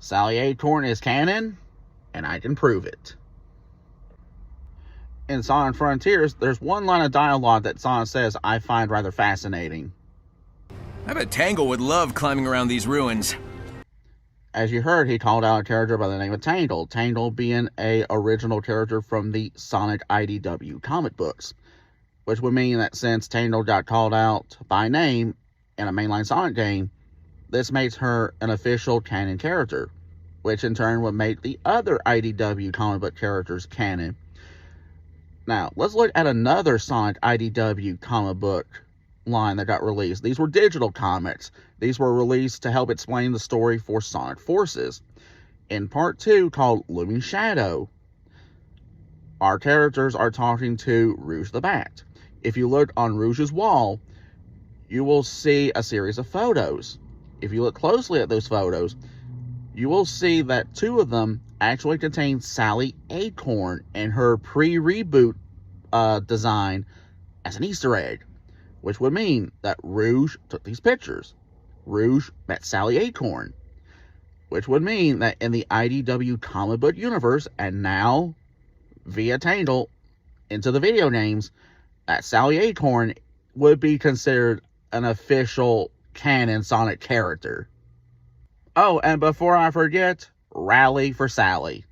Sally Acorn is canon, and I can prove it. In Sonic Frontiers, there's one line of dialogue that Sonic says I find rather fascinating. I bet Tangle would love climbing around these ruins. As you heard, he called out a character by the name of Tangle. Tangle being a original character from the Sonic IDW comic books, which would mean that since Tangle got called out by name in a mainline Sonic game, this makes her an official canon character, which in turn would make the other IDW comic book characters canon. Now, let's look at another Sonic IDW comic book line that got released. These were digital comics. These were released to help explain the story for Sonic Forces. In part 2, called Looming Shadow, our characters are talking to Rouge the Bat. If you look on Rouge's wall, you will see a series of photos. If you look closely at those photos, you will see that 2 of them actually contain Sally Acorn and her pre-reboot design as an Easter egg, which would mean that Rouge took these pictures. Rouge met Sally Acorn, which would mean that in the IDW comic book universe, and now via Tangle into the video games, that Sally Acorn would be considered an official canon Sonic character. Oh, and before I forget, rally for Sally.